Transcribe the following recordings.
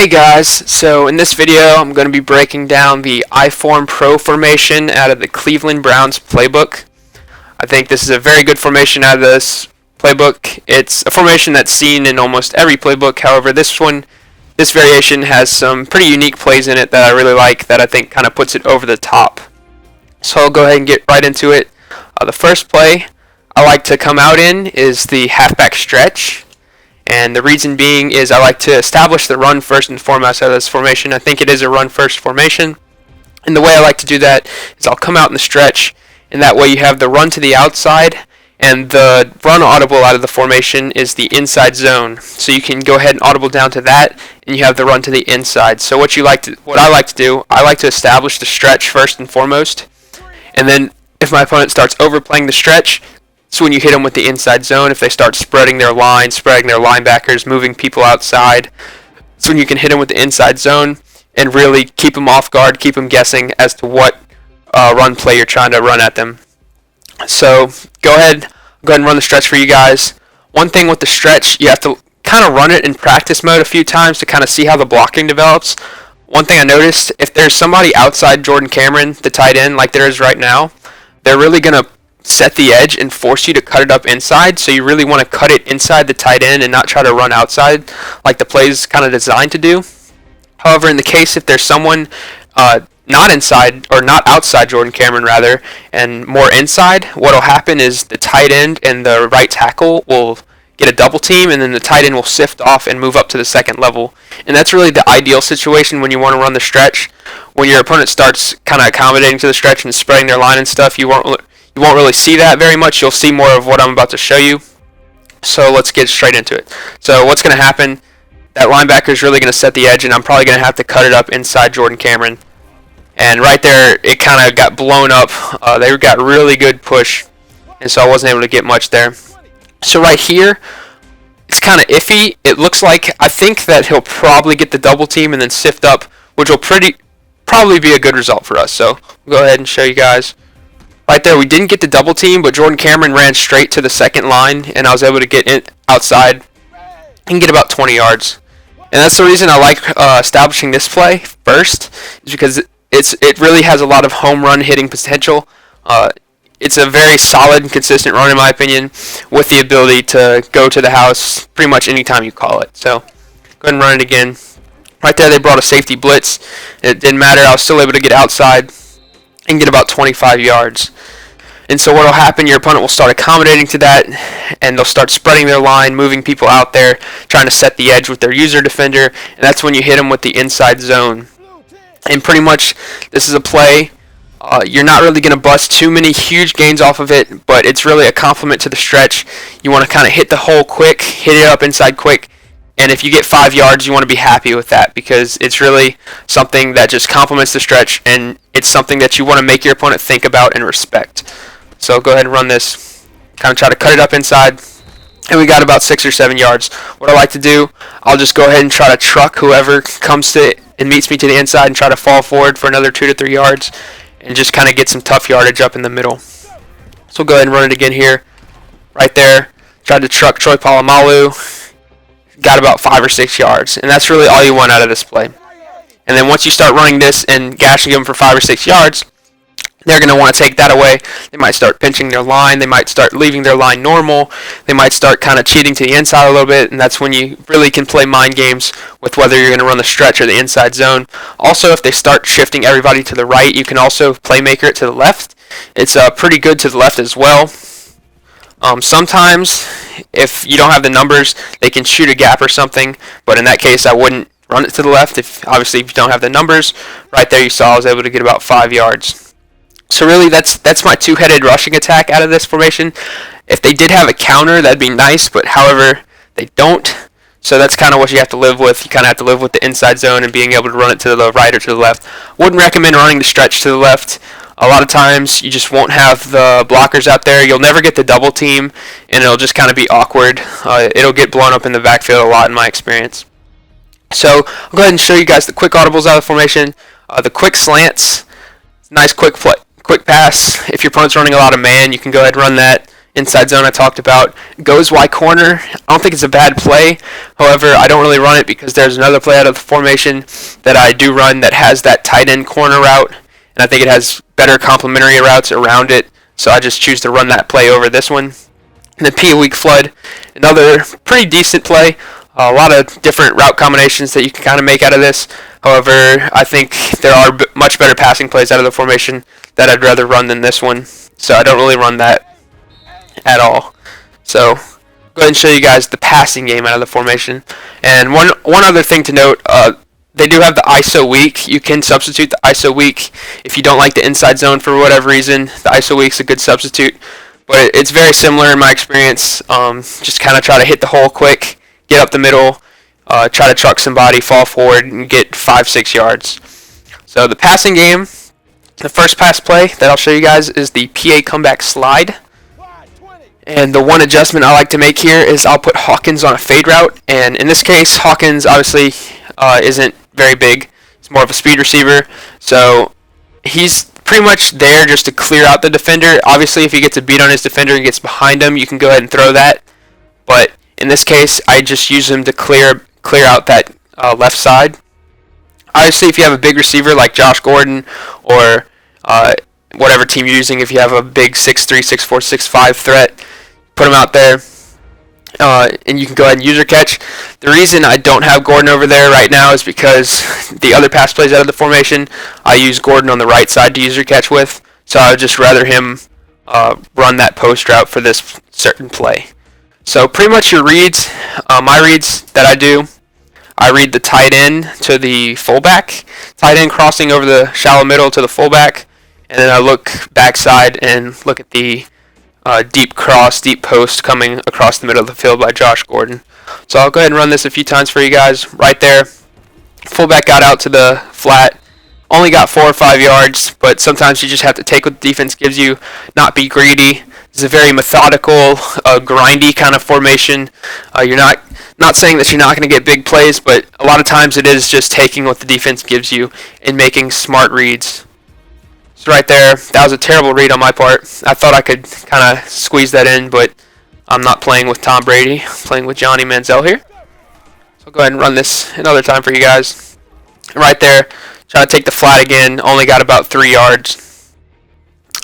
Hey guys, so in this video I'm going to be breaking down the I-Form Pro formation out of the Cleveland Browns playbook. I think this is a very good formation out of this playbook. It's a formation that's seen in almost every playbook. However, this variation has some pretty unique plays in it that I really like, that I think kind of puts it over the top. So I'll go ahead and get right into it. The first play I like to come out in is the halfback stretch. And the reason being is I like to establish the run first and foremost out of this formation. I think it is a run-first formation. And the way I like to do that is I'll come out in the stretch, and that way you have the run to the outside, and the run audible out of the formation is the inside zone. So you can go ahead and audible down to that, and you have the run to the inside. So what I like to do, I like to establish the stretch first and foremost. And then if my opponent starts overplaying the stretch, so when you hit them with the inside zone, if they start spreading their line, spreading their linebackers, moving people outside, so when you can hit them with the inside zone and really keep them off guard, keep them guessing as to what run play you're trying to run at them. So go ahead and run the stretch for you guys. One thing with the stretch, you have to kind of run it in practice mode a few times to kind of see how the blocking develops. One thing I noticed, if there's somebody outside Jordan Cameron, the tight end, like there is right now, they're really going to set the edge and force you to cut it up inside, so you really want to cut it inside the tight end and not try to run outside like the play is kind of designed to do. However, in the case if there's someone not inside, or not outside Jordan Cameron rather, and more inside, what will happen is the tight end and the right tackle will get a double team, and then the tight end will sift off and move up to the second level. And that's really the ideal situation when you want to run the stretch. When your opponent starts kind of accommodating to the stretch and spreading their line and stuff, you won't really see that very much. You'll see more of what I'm about to show you. So let's get straight into it. So what's going to happen, that linebacker is really going to set the edge, and I'm probably going to have to cut it up inside Jordan Cameron. And right there, it kind of got blown up. They got really good push, and so I wasn't able to get much there. So right here, it's kind of iffy. It looks like, I think that he'll probably get the double team and then sift up, which will probably be a good result for us. So we'll go ahead and show you guys. Right there, we didn't get the double team, but Jordan Cameron ran straight to the second line, and I was able to get in outside and get about 20 yards. And that's the reason I like establishing this play first, is because it really has a lot of home run hitting potential. It's a very solid and consistent run, in my opinion, with the ability to go to the house pretty much anytime you call it. So go ahead and run it again. Right there, they brought a safety blitz. It didn't matter. I was still able to get outside and get about 25 yards. And so what will happen, your opponent will start accommodating to that, and they'll start spreading their line, moving people out there, trying to set the edge with their user defender, and that's when you hit them with the inside zone. And pretty much, this is a play. You're not really going to bust too many huge gains off of it, but it's really a complement to the stretch. You want to kind of hit the hole quick, hit it up inside quick, and if you get 5 yards, you want to be happy with that, because it's really something that just complements the stretch, and it's something that you want to make your opponent think about and respect. So go ahead and run this. Kind of try to cut it up inside, and we got about 6 or 7 yards. What I like to do, I'll just go ahead and try to truck whoever comes to and meets me to the inside and try to fall forward for another 2 to 3 yards, and just kind of get some tough yardage up in the middle. So we'll go ahead and run it again here. Right there, tried to truck Troy Polamalu. Got about 5 or 6 yards, and that's really all you want out of this play. And then once you start running this and gashing them for 5 or 6 yards, they're going to want to take that away. They might start pinching their line. They might start leaving their line normal. They might start kind of cheating to the inside a little bit, and that's when you really can play mind games with whether you're going to run the stretch or the inside zone. Also, if they start shifting everybody to the right, you can also playmaker it to the left. It's pretty good to the left as well. Sometimes, if you don't have the numbers, they can shoot a gap or something, but in that case, I wouldn't run it to the left. Obviously, if you don't have the numbers, right there you saw I was able to get about 5 yards. So really, that's my two-headed rushing attack out of this formation. If they did have a counter, that'd be nice, but however, they don't. So that's kind of what you have to live with. You kind of have to live with the inside zone and being able to run it to the right or to the left. Wouldn't recommend running the stretch to the left. A lot of times, you just won't have the blockers out there. You'll never get the double team, and it'll just kind of be awkward. It'll get blown up in the backfield a lot in my experience. So I'll go ahead and show you guys the quick audibles out of the formation. The quick slants, nice quick pass. If your opponent's running a lot of man, you can go ahead and run that inside zone I talked about. Goes Y corner. I don't think it's a bad play. However, I don't really run it because there's another play out of the formation that I do run that has that tight end corner route, and I think it has better complementary routes around it. So I just choose to run that play over this one. And then P weak flood, another pretty decent play. A lot of different route combinations that you can kind of make out of this. However, I think there are much better passing plays out of the formation that I'd rather run than this one. So I don't really run that at all. So go ahead and show you guys the passing game out of the formation. And one other thing to note, they do have the ISO weak. You can substitute the ISO weak if you don't like the inside zone for whatever reason. The ISO weak's a good substitute. But it's very similar in my experience. Just kind of try to hit the hole quick, get up the middle, try to truck somebody, fall forward, and get 5-6 yards. So the passing game, the first pass play that I'll show you guys is the PA comeback slide. And the one adjustment I like to make here is I'll put Hawkins on a fade route. And in this case, Hawkins obviously isn't very big. He's more of a speed receiver. So he's pretty much there just to clear out the defender. Obviously, if he gets a beat on his defender and gets behind him, you can go ahead and throw that. But in this case, I just use him to clear out that left side. Obviously, if you have a big receiver like Josh Gordon or whatever team you're using, if you have a big 6'3", 6'4", 6'5" threat, put him out there. And you can go ahead and user catch. The reason I don't have Gordon over there right now is because the other pass plays out of the formation, I use Gordon on the right side to user catch with. So I would just rather him run that post route for this certain play. So pretty much your reads, my reads that I read the tight end to the fullback, tight end crossing over the shallow middle to the fullback, and then I look backside and look at the deep post coming across the middle of the field by Josh Gordon. So I'll go ahead and run this a few times for you guys. Right there, fullback got out to the flat, only got 4 or 5 yards, but sometimes you just have to take what the defense gives you, not be greedy. It's a very methodical, grindy kind of formation. You're not saying that you're not going to get big plays, but a lot of times it is just taking what the defense gives you and making smart reads. So right there, that was a terrible read on my part. I thought I could kind of squeeze that in, but I'm not playing with Tom Brady. I'm playing with Johnny Manziel here. So I'll go ahead and run this another time for you guys. Right there, try to take the flat again. Only got about 3 yards.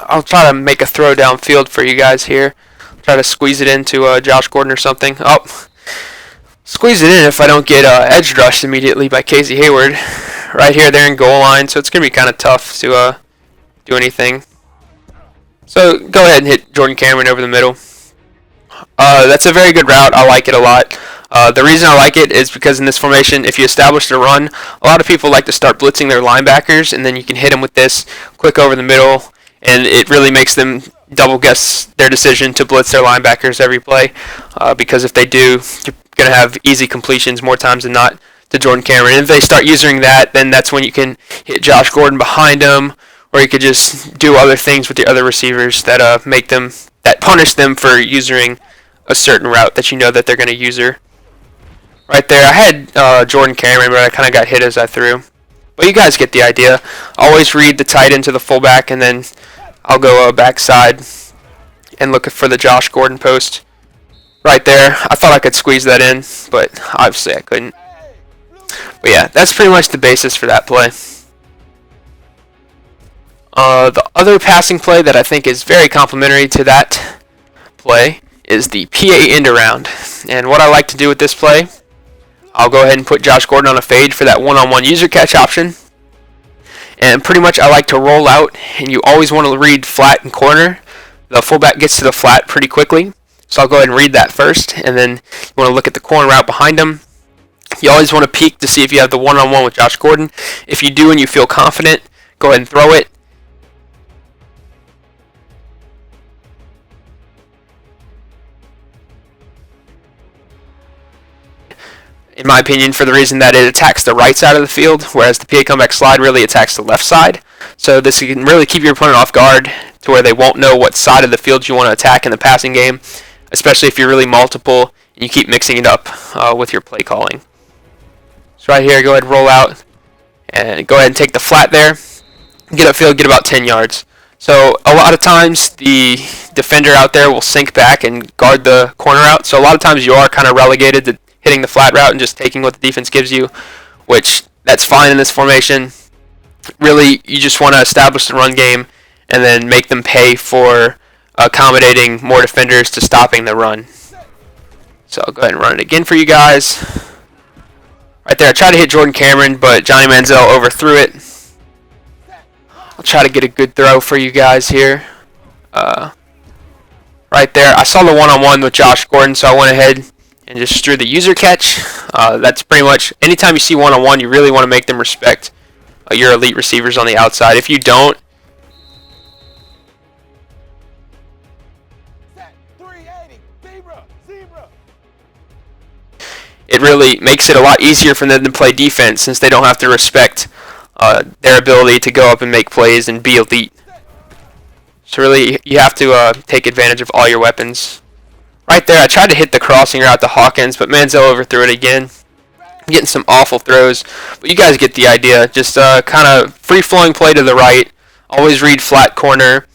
I'll try to make a throw downfield for you guys here. Try to squeeze it into Josh Gordon or something. Oh, squeeze it in if I don't get edge rushed immediately by Casey Hayward. Right here, they're in goal line, so it's going to be kind of tough to do anything. So go ahead and hit Jordan Cameron over the middle. That's a very good route. I like it a lot. The reason I like it is because in this formation, if you establish the run, a lot of people like to start blitzing their linebackers, and then you can hit them with this quick over the middle, and it really makes them double guess their decision to blitz their linebackers every play, because if they do, you're going to have easy completions more times than not to Jordan Cameron. And if they start using that, then that's when you can hit Josh Gordon behind them, or you could just do other things with the other receivers that punish them for using a certain route that you know that they're going to use her. Right there, I had Jordan Cameron, but I kind of got hit as I threw. But you guys get the idea. Always read the tight end to the fullback, and then I'll go backside and look for the Josh Gordon post. Right there, I thought I could squeeze that in, but obviously I couldn't. But yeah, that's pretty much the basis for that play. The other passing play that I think is very complementary to that play is the PA end around. And what I like to do with this play, I'll go ahead and put Josh Gordon on a fade for that one-on-one user catch option. And pretty much I like to roll out, and you always want to read flat and corner. The fullback gets to the flat pretty quickly, so I'll go ahead and read that first, and then you want to look at the corner route behind him. You always want to peek to see if you have the one-on-one with Josh Gordon. If you do and you feel confident, go ahead and throw it. In my opinion, for the reason that it attacks the right side of the field, whereas the PA comeback slide really attacks the left side. So this can really keep your opponent off guard to where they won't know what side of the field you want to attack in the passing game, especially if you're really multiple and you keep mixing it up with your play calling. So right here, go ahead and roll out and go ahead and take the flat there. Get upfield, get about 10 yards. So a lot of times the defender out there will sink back and guard the corner out. So a lot of times you are kind of relegated to hitting the flat route and just taking what the defense gives you, which that's fine in this formation. Really, you just want to establish the run game and then make them pay for accommodating more defenders to stopping the run. So I'll go ahead and run it again for you guys. Right there, I tried to hit Jordan Cameron, but Johnny Manziel overthrew it. I'll try to get a good throw for you guys here. Right there, I saw the one-on-one with Josh Gordon, so I went ahead and just threw the user catch. That's pretty much, anytime you see one-on-one, you really want to make them respect your elite receivers on the outside. If you don't, it really makes it a lot easier for them to play defense since they don't have to respect their ability to go up and make plays and be elite. So really, you have to take advantage of all your weapons. Right there, I tried to hit the crossing route to Hawkins, but Manziel overthrew it again. I'm getting some awful throws, but you guys get the idea. Just kind of free-flowing play to the right. Always read flat corner.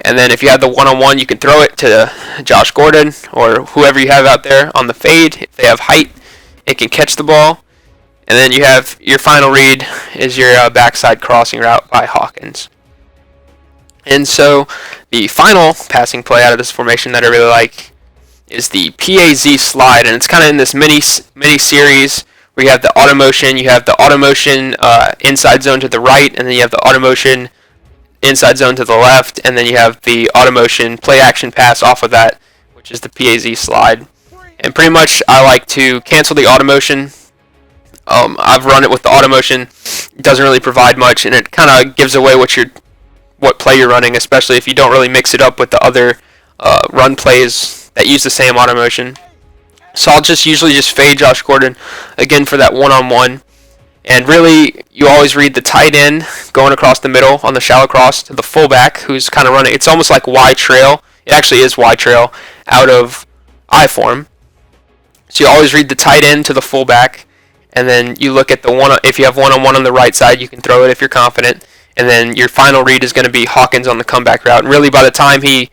And then if you have the one-on-one, you can throw it to Josh Gordon or whoever you have out there on the fade. If they have height, it can catch the ball. And then you have your final read is your backside crossing route by Hawkins. And so the final passing play out of this formation that I really like is the PAZ slide, and it's kind of in this mini series where you have the auto motion, inside zone to the right, and then you have the auto motion inside zone to the left, and then you have the auto motion play action pass off of that, which is the PAZ slide. And pretty much I like to cancel the auto motion. I've run it with the auto motion. It doesn't really provide much, and it kind of gives away what play you're running, especially if you don't really mix it up with the other run plays that use the same auto motion. So I'll just usually just fade Josh Gordon again for that one-on-one. And really, you always read the tight end going across the middle on the shallow cross to the fullback who's kind of running. It's almost like Y trail. It actually is Y trail out of I form. So you always read the tight end to the fullback, and then you look at the one. If you have one-on-one on the right side, you can throw it if you're confident. And then your final read is going to be Hawkins on the comeback route. And really, by the time he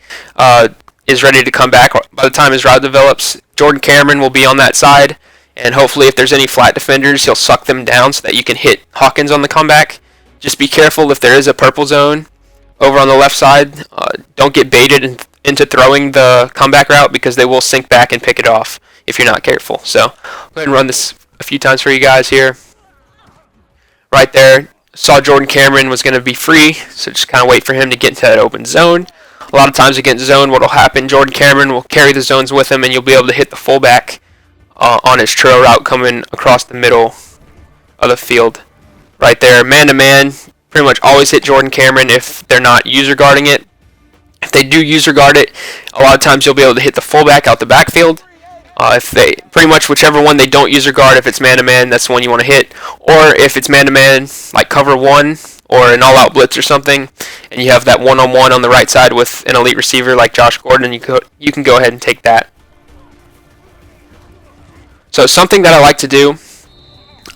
is ready to come back, by the time his route develops, Jordan Cameron will be on that side. And hopefully, if there's any flat defenders, he'll suck them down so that you can hit Hawkins on the comeback. Just be careful if there is a purple zone over on the left side. Don't get baited into throwing the comeback route because they will sink back and pick it off if you're not careful. So, go ahead and run this a few times for you guys here. Right there. Saw Jordan Cameron was going to be free, so just kind of wait for him to get into that open zone. A lot of times against zone, what will happen, Jordan Cameron will carry the zones with him, and you'll be able to hit the fullback on his trail route coming across the middle of the field. Right there, man-to-man, pretty much always hit Jordan Cameron if they're not user guarding it. If they do user guard it, a lot of times you'll be able to hit the fullback out the backfield. If they pretty much whichever one they don't user guard, if it's man-to-man, that's the one you want to hit. Or if it's man-to-man, like cover one or an all-out blitz or something, and you have that one-on-one on the right side with an elite receiver like Josh Gordon, you can go ahead and take that. So something that I like to do,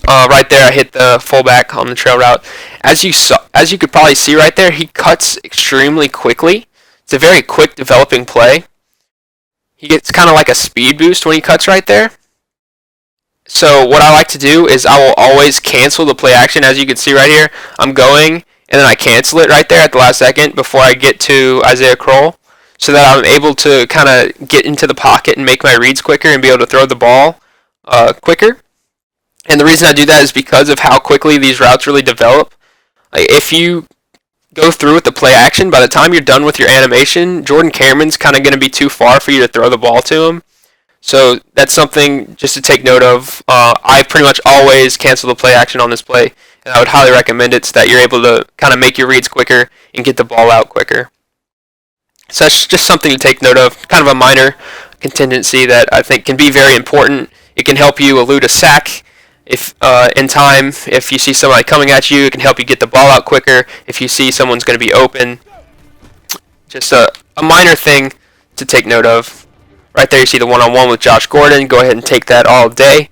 right there, I hit the fullback on the trail route. As you could probably see right there, he cuts extremely quickly. It's a very quick developing play. He gets kind of like a speed boost when he cuts right there. So what I like to do is I will always cancel the play action. As you can see right here, I'm going, and then I cancel it right there at the last second before I get to Isaiah Crowell, so that I'm able to kind of get into the pocket and make my reads quicker and be able to throw the ball quicker. And the reason I do that is because of how quickly these routes really develop. If you go through with the play action, by the time you're done with your animation, Jordan Cameron's kind of going to be too far for you to throw the ball to him. So that's something just to take note of. I pretty much always cancel the play action on this play, and I would highly recommend it so that you're able to kind of make your reads quicker and get the ball out quicker. So that's just something to take note of, kind of a minor contingency that I think can be very important. It can help you elude a sack. If in time, if you see somebody coming at you, it can help you get the ball out quicker. If you see someone's going to be open, just a minor thing to take note of. Right there, you see the one-on-one with Josh Gordon. Go ahead and take that all day.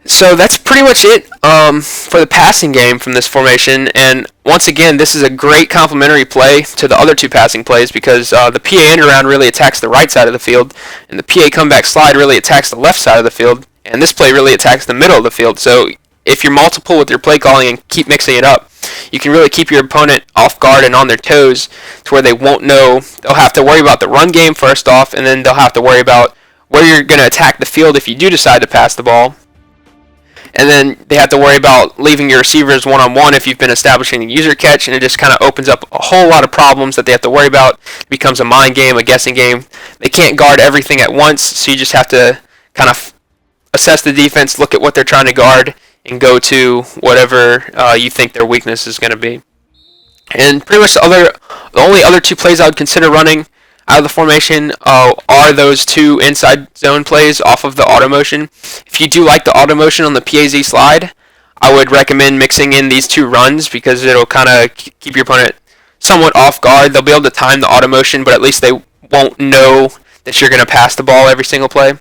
So that's pretty much it for the passing game from this formation. And once again, this is a great complementary play to the other two passing plays because the PA end around really attacks the right side of the field, and the PA comeback slide really attacks the left side of the field, and this play really attacks the middle of the field. So if you're multiple with your play calling and keep mixing it up, you can really keep your opponent off guard and on their toes to where they won't know. They'll have to worry about the run game first off, and then they'll have to worry about where you're going to attack the field if you do decide to pass the ball. And then they have to worry about leaving your receivers one-on-one if you've been establishing the user catch, and it just kind of opens up a whole lot of problems that they have to worry about. It becomes a mind game, a guessing game. They can't guard everything at once, so you just have to kind of assess the defense, look at what they're trying to guard, and go to whatever you think their weakness is going to be. And pretty much the only other two plays I would consider running out of the formation are those two inside zone plays off of the auto motion. If you do like the auto motion on the PAZ slide, I would recommend mixing in these two runs because it'll kind of keep your opponent somewhat off guard. They'll be able to time the auto motion, but at least they won't know that you're going to pass the ball every single play.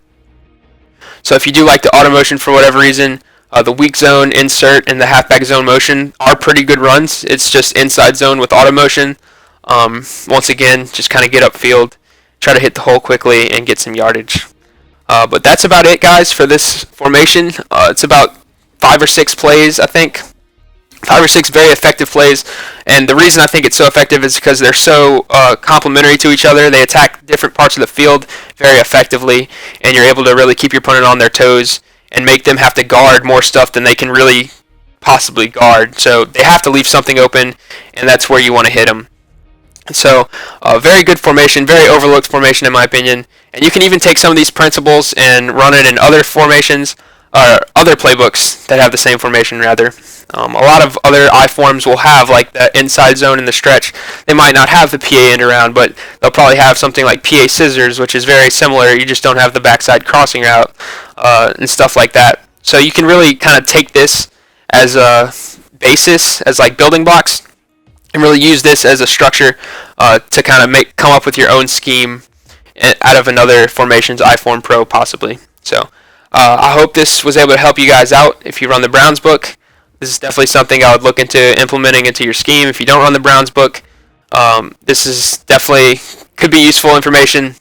So if you do like the auto motion for whatever reason, the weak zone insert and the halfback zone motion are pretty good runs. It's just inside zone with auto motion. Once again, just kind of get upfield, try to hit the hole quickly, and get some yardage. But that's about it, guys, for this formation. It's about 5 or 6 plays, I think. 5 or 6 very effective plays, and the reason I think it's so effective is because they're so complementary to each other. They attack different parts of the field very effectively, and you're able to really keep your opponent on their toes and make them have to guard more stuff than they can really possibly guard. So they have to leave something open, and that's where you want to hit them. So, very good formation, very overlooked formation in my opinion. And you can even take some of these principles and run it in other formations, or other playbooks that have the same formation rather. A lot of other I-forms will have like the inside zone and the stretch. They might not have the PA end around, but they'll probably have something like PA scissors, which is very similar. You just don't have the backside crossing route and stuff like that. So you can really kind of take this as a basis, as like building blocks, and really use this as a structure to kind of come up with your own scheme out of another formation's I-form Pro possibly. So I hope this was able to help you guys out. If you run the Browns book, this is definitely something I would look into implementing into your scheme. If you don't run the Browns book, this is definitely could be useful information.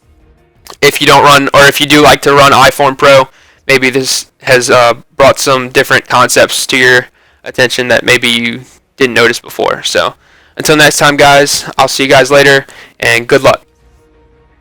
If you don't run, or if you do like to run I-form Pro, maybe this has brought some different concepts to your attention that maybe you didn't notice before. So until next time, guys, I'll see you guys later, and good luck.